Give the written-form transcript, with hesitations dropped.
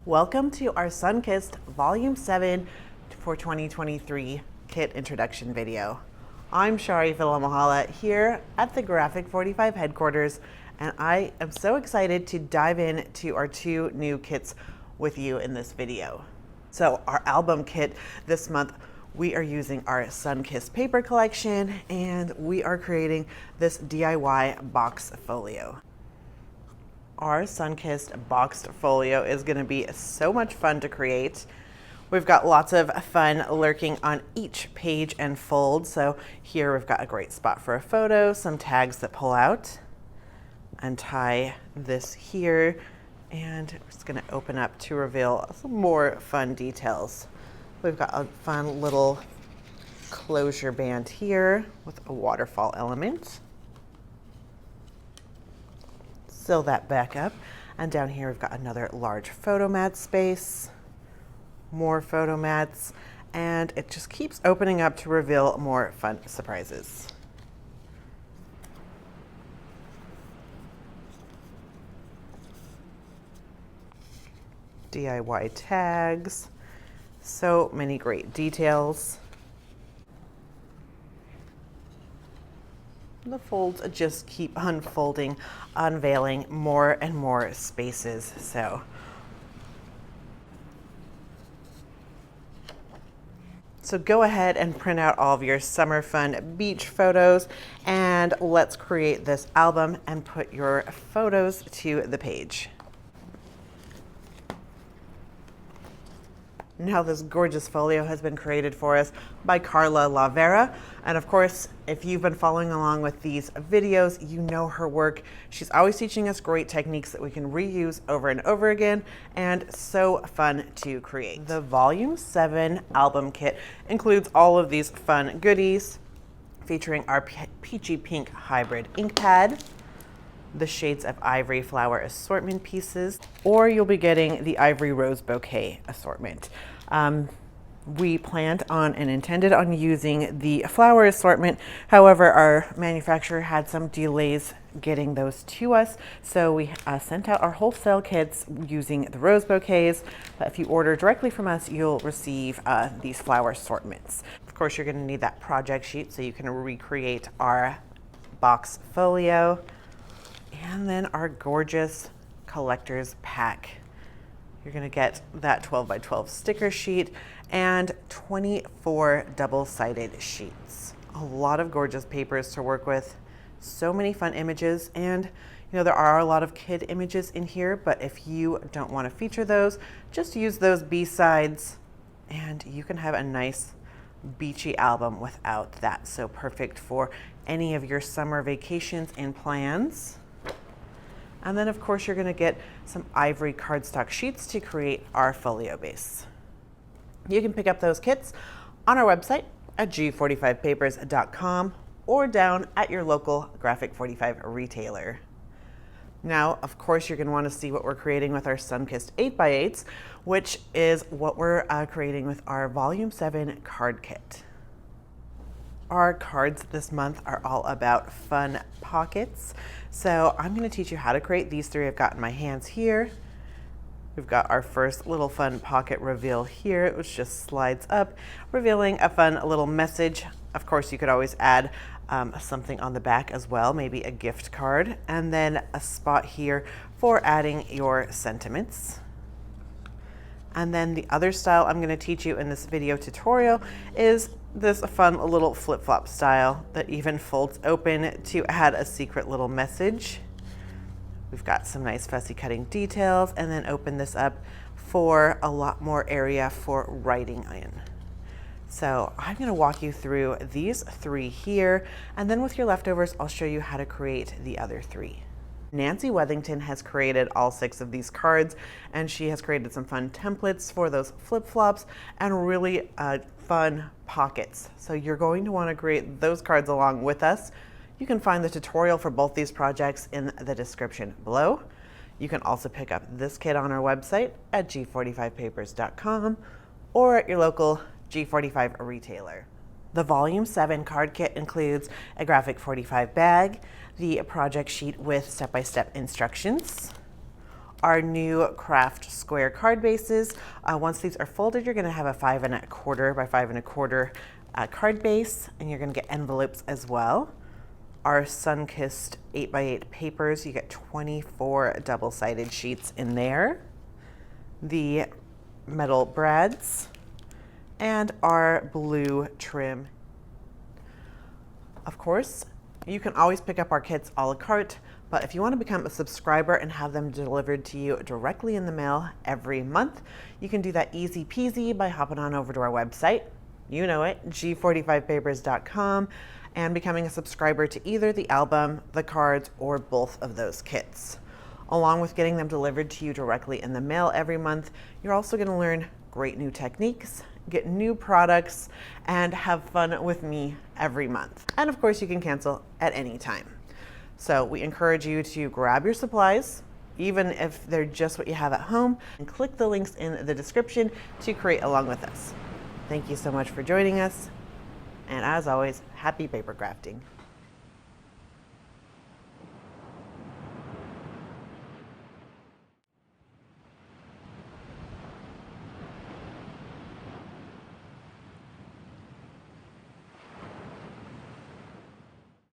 Welcome to our Sun-Kissed Volume 7 for 2023 kit introduction video. I'm Charee Filimoehala here at the Graphic 45 headquarters, and I am so excited to dive into our two new kits with you in this video. So our album kit this month, we are using our Sun-Kissed paper collection, and we are creating this DIY box folio. Our Sun-Kissed boxed folio is going to be so much fun to create. We've got lots of fun lurking on each page and fold. So here we've got a great spot for a photo, some tags that pull out. Untie this here, and we're just going to open up to reveal some more fun details. We've got a fun little closure band here with a waterfall element. Seal that back up, and down here we've got another large photo mat space, more photo mats, and it just keeps opening up to reveal more fun surprises. DIY tags, so many great details. The folds just keep unfolding, unveiling more and more spaces. So go ahead and print out all of your summer fun beach photos, and let's create this album and put your photos to the page. Now this gorgeous folio has been created for us by Carla Vera. And of course, if you've been following along with these videos, you know her work. She's always teaching us great techniques that we can reuse over and over again, and so fun to create. The Volume 7 album kit includes all of these fun goodies, featuring our peachy pink hybrid ink pad, the shades of ivory flower assortment pieces, or you'll be getting the ivory rose bouquet assortment. We planned on and intended on using the flower assortment. However, our manufacturer had some delays getting those to us, so we sent out our wholesale kits using the rose bouquets. But if you order directly from us, you'll receive these flower assortments. Of course, you're going to need that project sheet so you can recreate our box folio. And then our gorgeous collector's pack. You're going to get that 12 by 12 sticker sheet and 24 double-sided sheets. A lot of gorgeous papers to work with, so many fun images, and there are a lot of kid images in here, but if you don't want to feature those, just use those B-sides and you can have a nice beachy album without that. So perfect for any of your summer vacations and plans. And then of course you're going to get some ivory cardstock sheets to create our folio base. You can pick up those kits on our website at g45papers.com or down at your local Graphic 45 retailer. Now, of course, you're going to want to see what we're creating with our Sun-Kissed 8x8s, which is what we're creating with our Volume 7 card kit. Our cards this month are all about fun pockets. So I'm going to teach you how to create these three I've got in my hands here. We've got our first little fun pocket reveal here, which just slides up, revealing a fun little message. Of course, you could always add something on the back as well, maybe a gift card, and then a spot here for adding your sentiments. And then the other style I'm going to teach you in this video tutorial is this fun little flip-flop style that even folds open to add a secret little message. We've got some nice fussy cutting details, and then open this up for a lot more area for writing in. So I'm going to walk you through these three here, and then with your leftovers, I'll show you how to create the other three. Nancy Wethington has created all 6 of these cards, and she has created some fun templates for those flip-flops and really fun pockets. So you're going to want to create those cards along with us. You can find the tutorial for both these projects in the description below. You can also pick up this kit on our website at g45papers.com or at your local G45 retailer. The Volume 7 card kit includes a Graphic 45 bag, the project sheet with step-by-step instructions, our new craft square card bases. Once these are folded, you're going to have a 5 1/4 by 5 1/4 card base, and you're going to get envelopes as well. Our sun-kissed 8 by 8 papers, you get 24 double-sided sheets in there. The metal brads, and our blue trim. Of course, you can always pick up our kits a la carte, but if you want to become a subscriber and have them delivered to you directly in the mail every month, you can do that easy peasy by hopping on over to our website. You know it, g45papers.com, and becoming a subscriber to either the album, the cards, or both of those kits. Along with getting them delivered to you directly in the mail every month, you're also going to learn great new techniques, get new products, and have fun with me every month. And of course, you can cancel at any time. So we encourage you to grab your supplies, even if they're just what you have at home, and click the links in the description to create along with us. Thank you so much for joining us. And as always, happy paper crafting.